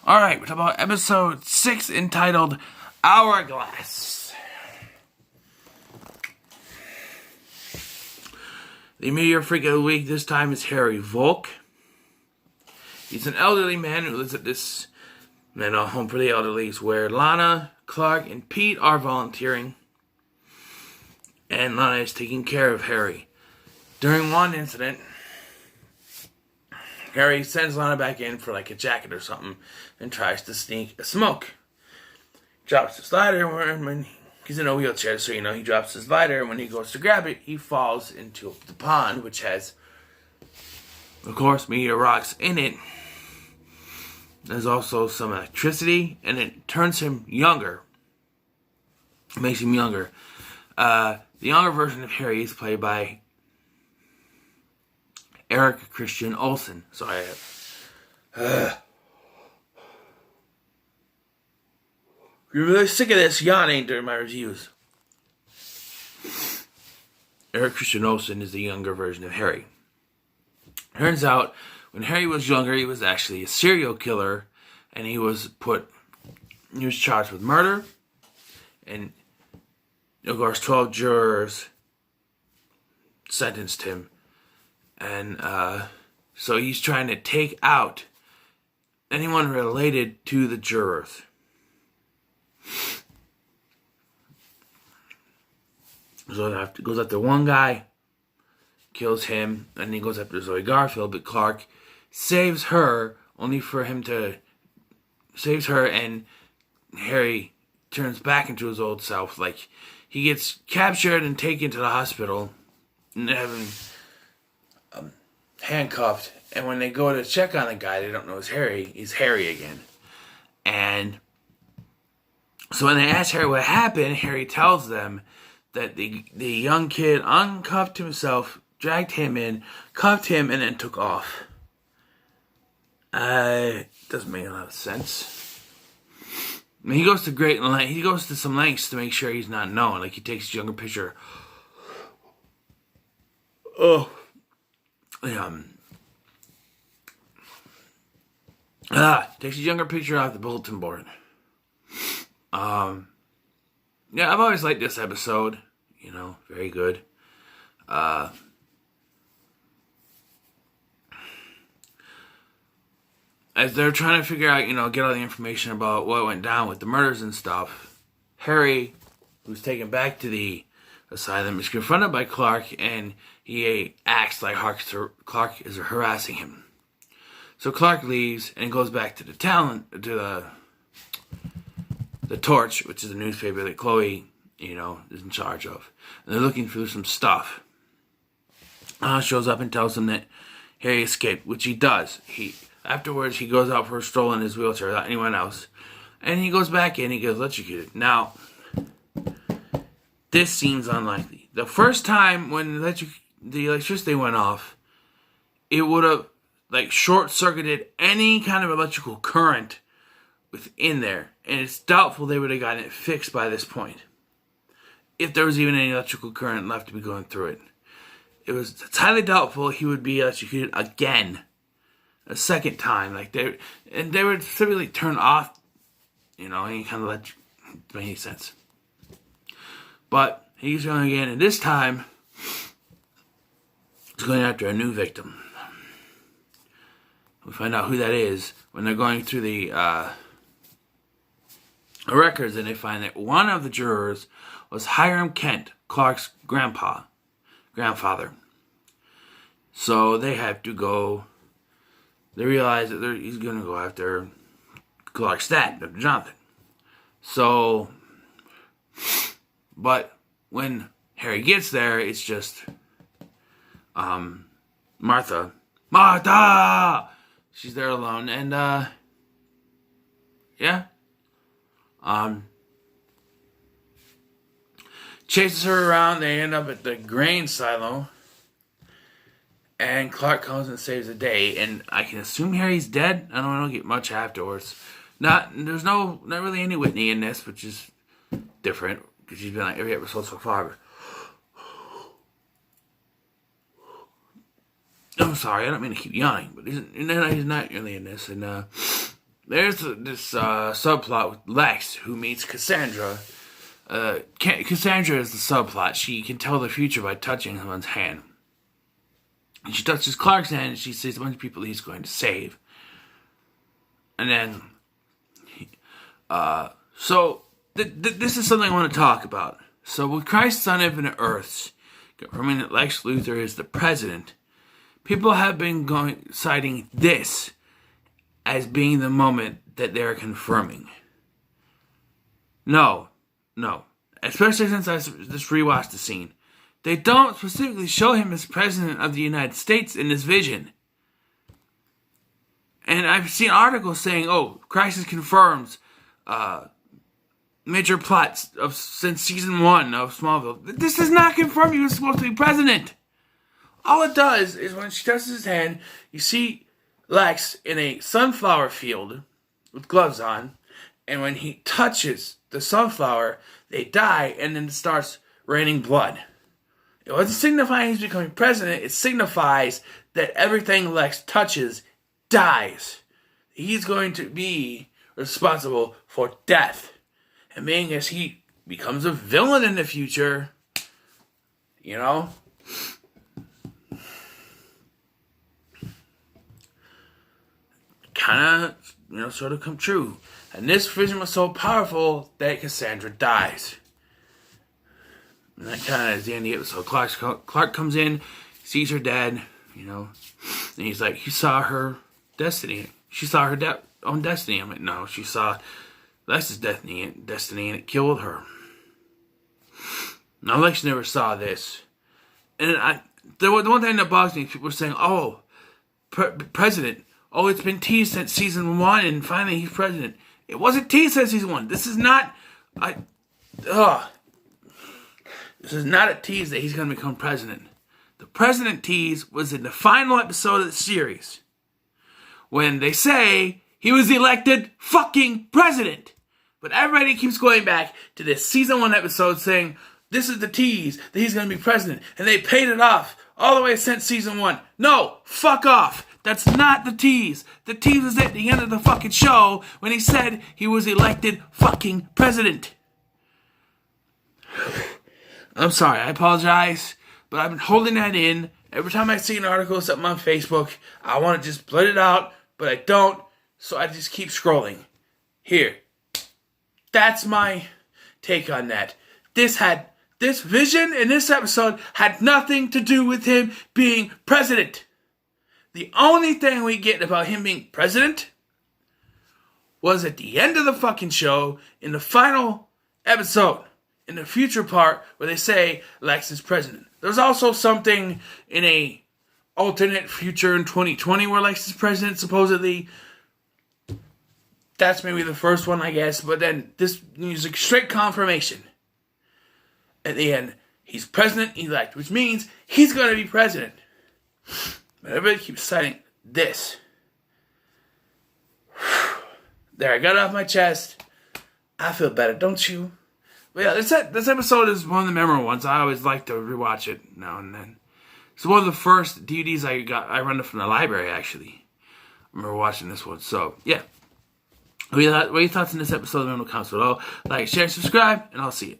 Alright, we're talking about episode 6 entitled Hourglass. The immediate freak of the week this time is Harry Volk. He's an elderly man who lives at this mental home for the elderly, where Lana, Clark, and Pete are volunteering. And Lana is taking care of Harry. During one incident, Harry sends Lana back in for like a jacket or something and tries to sneak a smoke. Drops his lighter when he's in a wheelchair, so he drops his lighter, and when he goes to grab it, he falls into the pond, which has, of course, meteor rocks in it. There's also some electricity, and it turns him younger. It makes him younger. The younger version of Harry is played by Eric Christian Olsen. So you're really sick of this yawning during my reviews. Eric Christian Olsen is the younger version of Harry. Turns out, when Harry was younger, he was actually a serial killer, and he was charged with murder, and of course 12 jurors sentenced him. And so he's trying to take out anyone related to the jurors. So he goes after one guy, kills him, and he goes after Zoe Garfield, but Clark saves her, only for him to saves her, and Harry turns back into his old self. Like, he gets captured and taken to the hospital and having handcuffed, and when they go to check on the guy, they don't know it's Harry. He's Harry again. And so when they ask Harry what happened, Harry tells them that the young kid uncuffed himself, dragged him in, cuffed him, and then took off. It doesn't make a lot of sense. I mean, he goes to some lengths to make sure he's not known. Like, he takes his younger picture. Takes his younger picture off the bulletin board. Yeah, I've always liked this episode. Very good. As they're trying to figure out, get all the information about what went down with the murders and stuff, Harry, who's taken back to the asylum, is confronted by Clark, and he acts like Clark is harassing him. So Clark leaves and goes back to the Torch, which is a newspaper that Chloe, is in charge of. And they're looking through some stuff. Shows up and tells them that Harry escaped, which he does. Afterwards, he goes out for a stroll in his wheelchair without anyone else. And he goes back in, he gets electrocuted. Now, this seems unlikely. The first time when the electricity went off, it would have short-circuited any kind of electrical current within there. And it's doubtful they would have gotten it fixed by this point, if there was even any electrical current left to be going through it. It's highly doubtful he would be electrocuted again, a second time. They would typically turn off, any kind of electric, doesn't make any sense. But he's going again, and this time he's going after a new victim. We find out who that is when they're going through the records, and they find that one of the jurors was Hiram Kent, Clark's grandfather. So they have to go. They realize that he's going to go after Clark's dad, Dr. Jonathan. So, but when Harry gets there, it's just Martha. She's there alone, and chases her around. They end up at the grain silo, and Clark comes and saves the day. And I can assume Harry's dead. I don't get much afterwards. There's not really any Whitney in this, which is different because she's been on every episode so far. I'm sorry, I don't mean to keep yawning, but he's not really in this. And there's this subplot with Lex, who meets Cassandra. Cassandra is the subplot. She can tell the future by touching someone's hand. And she touches Clark's hand, and she sees a bunch of people he's going to save. And then, this is something I want to talk about. So, with Crisis on Infinite Earths, confirming that Lex Luthor is the president, people have been citing this as being the moment that they're confirming. No. Especially since I just rewatched the scene. They don't specifically show him as president of the United States in this vision. And I've seen articles saying, Crisis confirms major plots since season 1 of Smallville. This does not confirm he was supposed to be president. All it does is when she touches his hand, you see Lex in a sunflower field with gloves on, and when he touches the sunflower, they die, and then it starts raining blood. It wasn't signifying he's becoming president. It signifies that everything Lex touches dies. He's going to be responsible for death. And being as he becomes a villain in the future, kind of, sort of come true. And this vision was so powerful that Cassandra dies. And that kind of is the end of the episode. Clark comes in, sees her dead, and he's like, he saw her destiny. She saw her own destiny. I'm like, no, she saw Lex's destiny, and it killed her. Now, Lex never saw this. And the one thing that bothers me, people were saying, president. It's been teased since season 1, and finally he's president. It wasn't teased since season 1. This is not... This is not a tease that he's going to become president. The president tease was in the final episode of the series, when they say he was elected fucking president. But everybody keeps going back to this season 1 episode saying, this is the tease that he's going to be president. And they paid it off all the way since season 1. No, fuck off. That's not the tease. The tease was at the end of the fucking show when he said he was elected fucking president. I'm sorry, I apologize, but I've been holding that in. Every time I see an article or something on Facebook, I want to just blurt it out, but I don't, so I just keep scrolling. Here. That's my take on that. This vision in this episode had nothing to do with him being president. The only thing we get about him being president was at the end of the fucking show, in the final episode, in the future part, where they say Lex is president. There's also something in a alternate future in 2020 where Lex is president, supposedly. That's maybe the first one, I guess. But then this is a straight confirmation. At the end, he's president-elect, which means he's going to be president. But everybody keeps citing this. There, I got it off my chest. I feel better, don't you? But yeah, this episode is one of the memorable ones. I always like to rewatch it now and then. It's one of the first DVDs I rented from the library, actually. I remember watching this one. So, yeah. What are your thoughts on this episode of Mental Council? Like, share, subscribe, and I'll see you.